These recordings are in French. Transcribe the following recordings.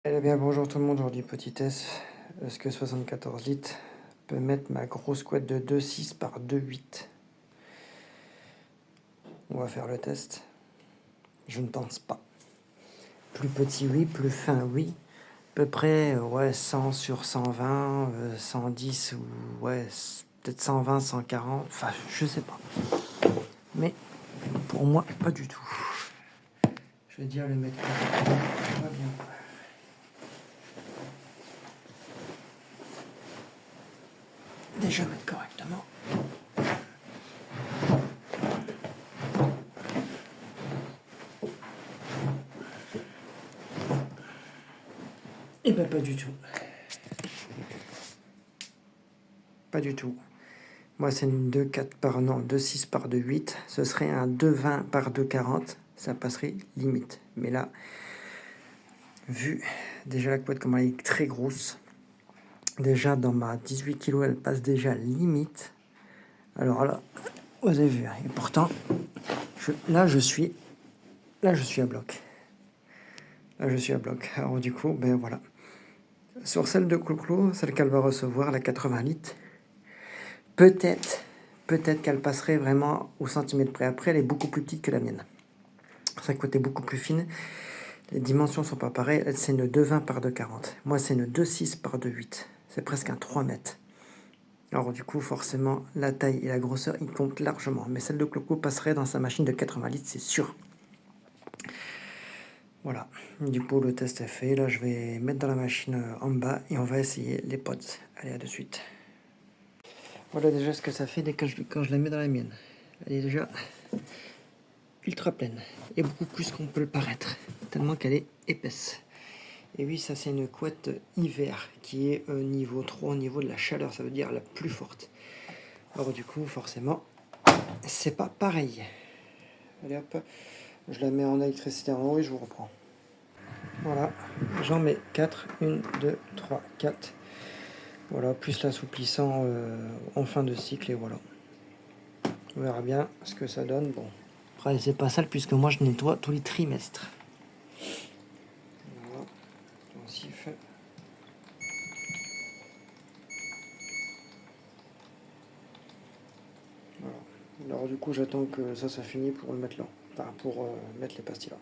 Eh bien bonjour tout le monde, aujourd'hui petit test. Est-ce que 74 litres peut mettre ma grosse couette de 2,6 par 2,8? On va faire le test. Je ne pense pas. Plus petit oui, plus fin oui. À peu près ouais 100 sur 120, 110 ou ouais peut-être 120, 140. Enfin je sais pas. Mais pour moi pas du tout. Je vais dire le mètre carré. Ça va bien. Déjà mettre correctement. Et ben pas du tout. Pas du tout. Moi, c'est une 2,4 par, non, 2,6 par 2,8. Ce serait un 2,20 par 2,40. Ça passerait limite. Mais là, vu déjà la couette, comme elle est très grosse, déjà dans ma 18 kg, elle passe déjà limite. Alors là, vous avez vu. Et pourtant, là, je suis à bloc. Là, je suis à bloc. Alors du coup, ben voilà. Sur celle de Clo-Clo, celle qu'elle va recevoir, la 80 litres, peut-être qu'elle passerait vraiment au centimètre près. Après, elle est beaucoup plus petite que la mienne. Sa couette est beaucoup plus fine. Les dimensions sont pas pareilles. Elle, c'est une 2,20 par 2,40. Moi, c'est une 2,6 par 2,8. C'est presque un 3 mètres. Alors du coup, forcément, la taille et la grosseur, ils comptent largement. Mais celle de Clo-Clo passerait dans sa machine de 80 litres, c'est sûr. Voilà. Du coup, le test est fait. Là, je vais mettre dans la machine en bas et on va essayer les pods. Allez, à de suite. Voilà déjà ce que ça fait dès que quand je la mets dans la mienne. Elle est déjà ultra pleine. Et beaucoup plus qu'on peut le paraître. Tellement qu'elle est épaisse. Et oui, ça c'est une couette hiver qui est niveau 3 au niveau de la chaleur, ça veut dire la plus forte. Alors du coup, forcément, c'est pas pareil. Allez hop, je la mets en électricité en haut et je vous reprends. Voilà, j'en mets 4, 1, 2, 3, 4. Voilà, plus l'assouplissant en fin de cycle et voilà. On verra bien ce que ça donne. Bon, après c'est pas sale puisque moi je nettoie tous les trimestres. Voilà, on siffle. Voilà. Alors du coup j'attends que ça finisse pour le mettre là. Enfin pour mettre les pastilles là.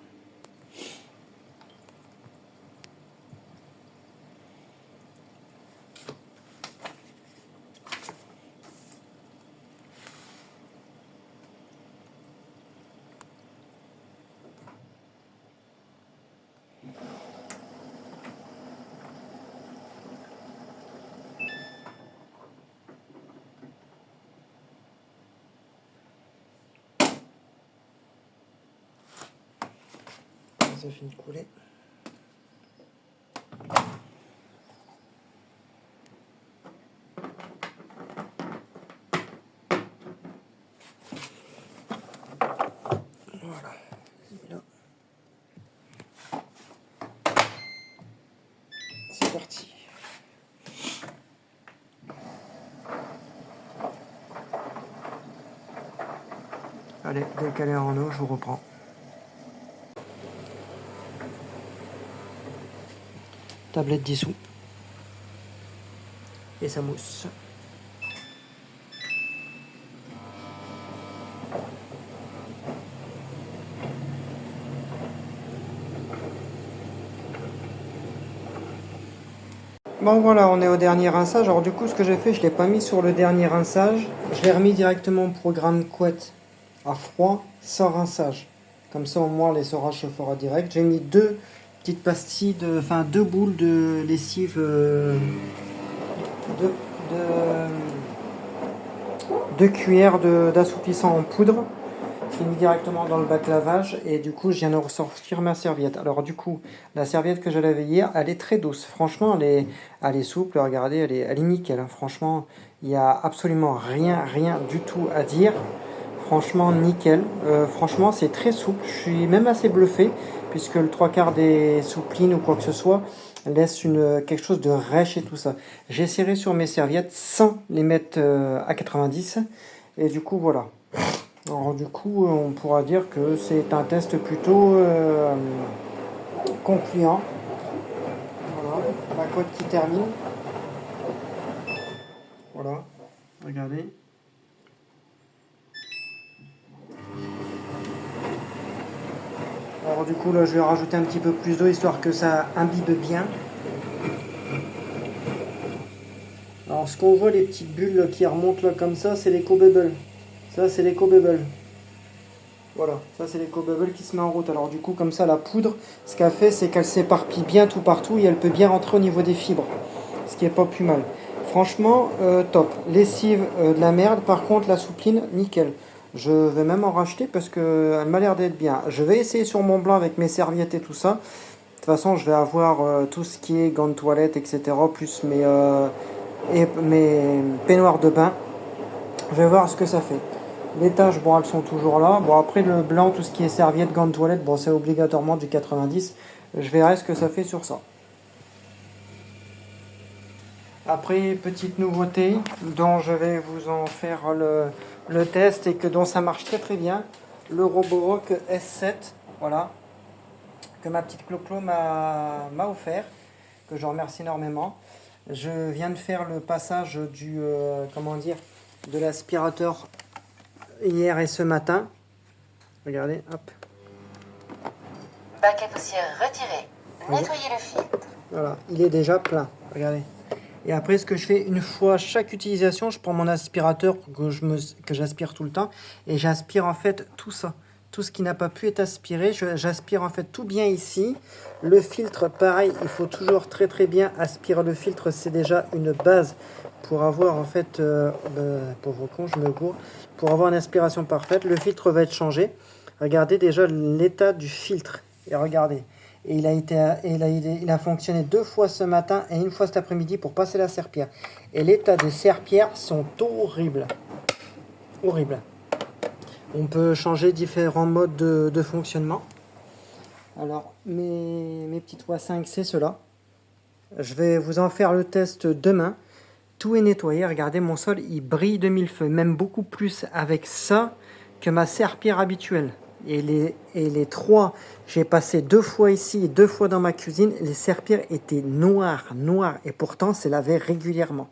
Ça finit de couler. Voilà. Et là, c'est parti. Allez, dès qu'elle est en eau, je vous reprends. Tablette dissous. Et ça mousse. Bon voilà, on est au dernier rinçage. Alors du coup, ce que j'ai fait, je ne l'ai pas mis sur le dernier rinçage. Je l'ai remis directement au programme couette à froid, sans rinçage. Comme ça, au moins, l'essorage se fera direct. J'ai mis deux petites pastilles, enfin deux boules de lessive de, deux cuillères d'assouplissant en poudre. J'ai mis directement dans le bac lavage et du coup je viens de ressortir ma serviette. Alors du coup la serviette que je lavais hier, elle est très douce. Franchement elle est souple, regardez, elle est nickel. Hein. Franchement il n'y a absolument rien du tout à dire. Franchement nickel. Franchement c'est très souple. Je suis même assez bluffé puisque le trois quarts des souplines ou quoi que ce soit laisse quelque chose de rêche et tout ça. J'ai serré sur mes serviettes sans les mettre à 90 et du coup voilà. Alors du coup, on pourra dire que c'est un test plutôt concluant. ma cote qui termine. Voilà, regardez. Alors du coup là je vais rajouter un petit peu plus d'eau histoire que ça imbibe bien. Alors ce qu'on voit, les petites bulles là, qui remontent là comme ça, c'est l'éco-bubble. Ça c'est l'éco-bubble. Voilà, ça c'est l'éco-bubble qui se met en route. Alors du coup comme ça la poudre, ce qu'elle fait c'est qu'elle s'éparpille bien tout partout et elle peut bien rentrer au niveau des fibres. Ce qui est pas plus mal. Franchement, top. Lessive de la merde, par contre la soupline, nickel. Je vais même en racheter parce qu'elle m'a l'air d'être bien. Je vais essayer sur mon blanc avec mes serviettes et tout ça. De toute façon je vais avoir tout ce qui est gants de toilette, etc. Plus mes peignoirs de bain. Je vais voir ce que ça fait. Les taches, bon, elles sont toujours là. Bon, après le blanc, tout ce qui est serviette, gants de toilette, bon, c'est obligatoirement du 90. Je verrai ce que ça fait sur ça. Après, petite nouveauté dont je vais vous en faire le test et dont ça marche très très bien. Le Roborock S7, voilà, que ma petite Clo-Clo m'a offert, que je remercie énormément. Je viens de faire le passage de l'aspirateur hier et ce matin. Regardez, hop. Bac à poussière retiré. Nettoyez le filtre. Voilà, il est déjà plein. Regardez. Et après, ce que je fais, une fois chaque utilisation, je prends mon aspirateur que j'aspire tout le temps et j'aspire en fait tout ça. Tout ce qui n'a pas pu être aspiré, j'aspire en fait tout bien ici. Le filtre, pareil, il faut toujours très très bien aspirer le filtre. C'est déjà une base pour avoir en fait, pauvre con, je me gourre, pour avoir une aspiration parfaite. Le filtre va être changé. Regardez déjà l'état du filtre. Et regardez. Et il a fonctionné 2 fois ce matin et 1 fois cet après-midi pour passer la serpillère. Et l'état des serpillères sont horribles. Horribles. On peut changer différents modes de fonctionnement. Alors, mes petits toits 5, c'est cela. Je vais vous en faire le test demain. Tout est nettoyé. Regardez, mon sol, il brille de mille feux. Même beaucoup plus avec ça que ma serpillère habituelle. Et les 3, j'ai passé 2 fois ici et 2 fois dans ma cuisine. Les serpillères étaient noires. Et pourtant, c'est lavé régulièrement.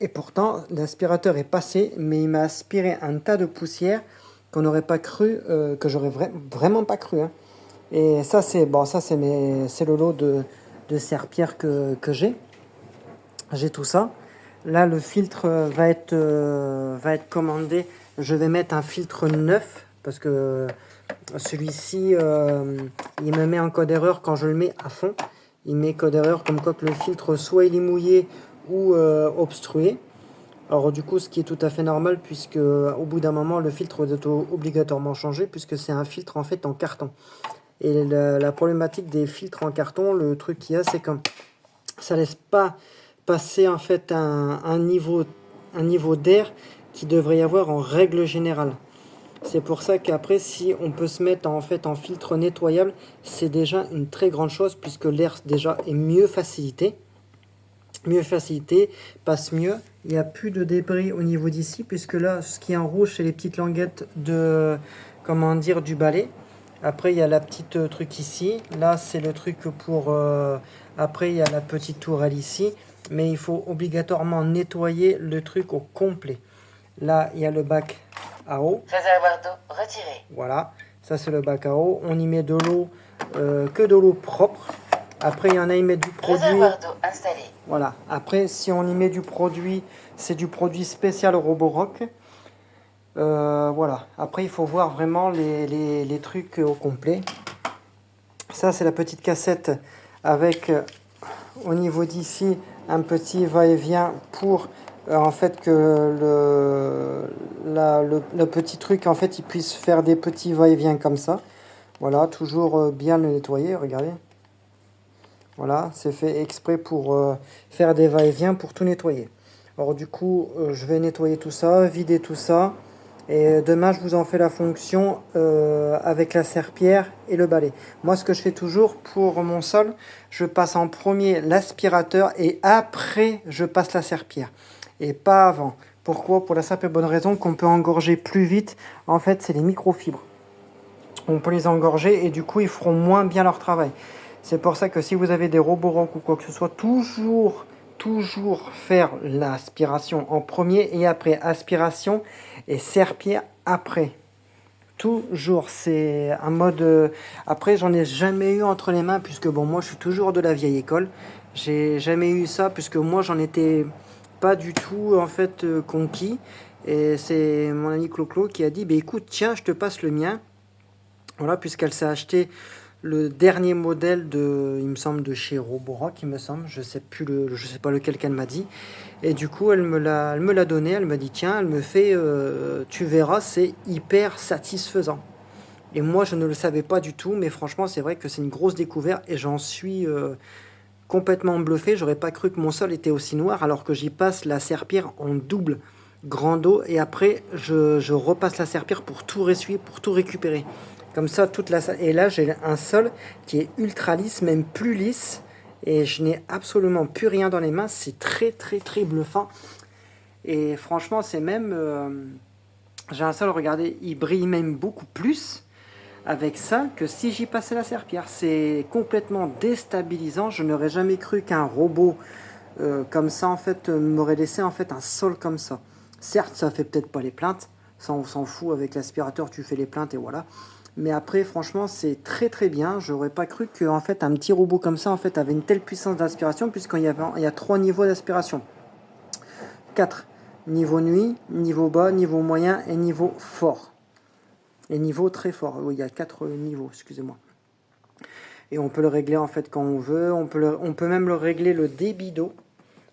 Et pourtant, l'aspirateur est passé, mais il m'a aspiré un tas de poussière qu'on n'aurait pas cru, que j'aurais vraiment pas cru. Hein. Et ça, c'est le lot de serpillères que j'ai. J'ai tout ça. Là, le filtre va être commandé. Je vais mettre un filtre neuf parce que celui-ci, il me met un code erreur quand je le mets à fond. Il met code erreur comme quoi que le filtre, soit il est mouillé ou obstrué. Alors du coup, ce qui est tout à fait normal puisque au bout d'un moment, le filtre doit être obligatoirement changé puisque c'est un filtre en fait en carton. Et la problématique des filtres en carton, le truc qu'il y a, c'est que ça laisse pas passer en fait un niveau d'air qui devrait y avoir en règle générale. C'est pour ça qu'après, si on peut se mettre en fait en filtre nettoyable, c'est déjà une très grande chose puisque l'air déjà est mieux facilité, passe mieux. Il n'y a plus de débris au niveau d'ici puisque là, ce qui est en rouge, c'est les petites languettes du balai. Après, il y a la petite truc ici. Là, c'est le truc pour... après, il y a la petite tourelle ici. Mais il faut obligatoirement nettoyer le truc au complet. Là, il y a le bac à eau. Réservoir d'eau retiré. Voilà, ça c'est le bac à eau. On y met de l'eau, que de l'eau propre. Après, il y en a, ils mettent du produit. Réservoir d'eau installé. Voilà. Après, si on y met du produit, c'est du produit spécial Roborock. Voilà. Après, il faut voir vraiment les trucs au complet. Ça, c'est la petite cassette avec, au niveau d'ici, un petit va-et-vient pour en fait que le petit truc, en fait, il puisse faire des petits va-et-vient comme ça. Voilà, toujours bien le nettoyer, regardez. Voilà, c'est fait exprès pour faire des va-et-vient pour tout nettoyer. Alors du coup, je vais nettoyer tout ça, vider tout ça. Et demain, je vous en fais la fonction avec la serpillière et le balai. Moi, ce que je fais toujours pour mon sol, je passe en premier l'aspirateur et après, je passe la serpillière. Et pas avant. Pourquoi? Pour la simple et bonne raison qu'on peut engorger plus vite. En fait, c'est les microfibres. On peut les engorger et du coup, ils feront moins bien leur travail. C'est pour ça que si vous avez des Roborock ou quoi que ce soit, toujours faire l'aspiration en premier et après aspiration et serpillère après. Toujours, c'est un mode... Après, j'en ai jamais eu entre les mains puisque bon, moi je suis toujours de la vieille école. J'ai jamais eu ça puisque moi j'en étais pas du tout en fait conquis. Et c'est mon ami Clo-Clo qui a dit, bah, écoute, tiens, je te passe le mien. Voilà, puisqu'elle s'est acheté le dernier modèle de, il me semble, de chez Roborock, il me semble, je sais pas lequel qu'elle m'a dit. Et du coup, elle me l'a donné, elle m'a dit tiens, elle me fait, tu verras, c'est hyper satisfaisant. Et moi, je ne le savais pas du tout, mais franchement, c'est vrai que c'est une grosse découverte et j'en suis complètement bluffé. J'aurais pas cru que mon sol était aussi noir alors que j'y passe la serpillère en double grand eau et après je repasse la serpillère pour tout ressuyer, pour tout récupérer. Comme ça, toute la et là j'ai un sol qui est ultra lisse, même plus lisse, et je n'ai absolument plus rien dans les mains. C'est très bluffant. Et franchement, c'est même j'ai un sol, regardez, il brille même beaucoup plus avec ça que si j'y passais la serpillère. C'est complètement déstabilisant. Je n'aurais jamais cru qu'un robot comme ça en fait m'aurait laissé en fait un sol comme ça. Certes, ça fait peut-être pas les plaintes, ça on s'en fout, avec l'aspirateur tu fais les plaintes et voilà. Mais après, franchement, c'est très bien. J'aurais pas cru que en fait un petit robot comme ça en fait avait une telle puissance d'aspiration, puisqu'il y a 3 niveaux d'aspiration. 4. Niveau nuit, niveau bas, niveau moyen et niveau fort. Et niveau très fort. Oui, il y a 4 niveaux, excusez-moi. Et on peut le régler en fait quand on veut. On peut même le régler le débit d'eau.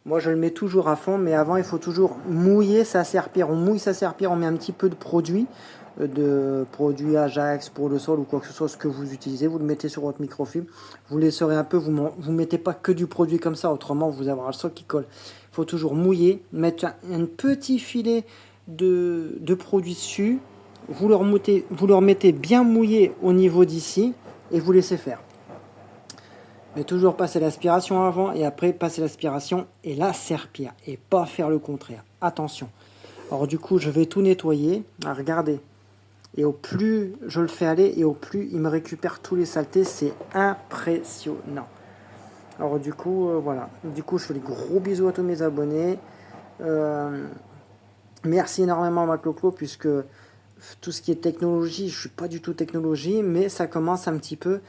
Moi, je le mets toujours à fond, mais avant, il faut toujours mouiller sa serpillère. On mouille sa serpillère, on met un petit peu de produit Ajax pour le sol ou quoi que ce soit, ce que vous utilisez. Vous le mettez sur votre microfilm. Vous laisserez un peu, vous mettez pas que du produit comme ça, autrement, vous avez le sol qui colle. Il faut toujours mouiller, mettre un petit filet de produit dessus. Vous leur mettez bien mouillé au niveau d'ici et vous laissez faire. Mais toujours passer l'aspiration avant et après passer l'aspiration et la serpillère et pas faire le contraire. Attention. Alors du coup, je vais tout nettoyer. Ah, regardez. Et au plus je le fais aller et au plus il me récupère tous les saletés. C'est impressionnant. Alors du coup, voilà. Du coup, je fais des gros bisous à tous mes abonnés. Merci énormément à ma Clo-Clo puisque tout ce qui est technologie, je suis pas du tout technologie, mais ça commence un petit peu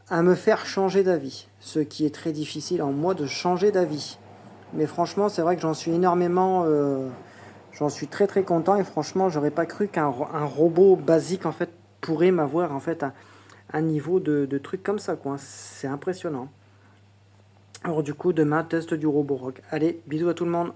à me faire changer d'avis. Ce qui est très difficile en moi de changer d'avis. Mais franchement, c'est vrai que j'en suis énormément... j'en suis très content et franchement, j'aurais pas cru qu'un robot basique en fait pourrait m'avoir en fait un niveau de trucs comme ça, quoi. C'est impressionnant. Alors du coup, demain, test du Roborock. Allez, bisous à tout le monde.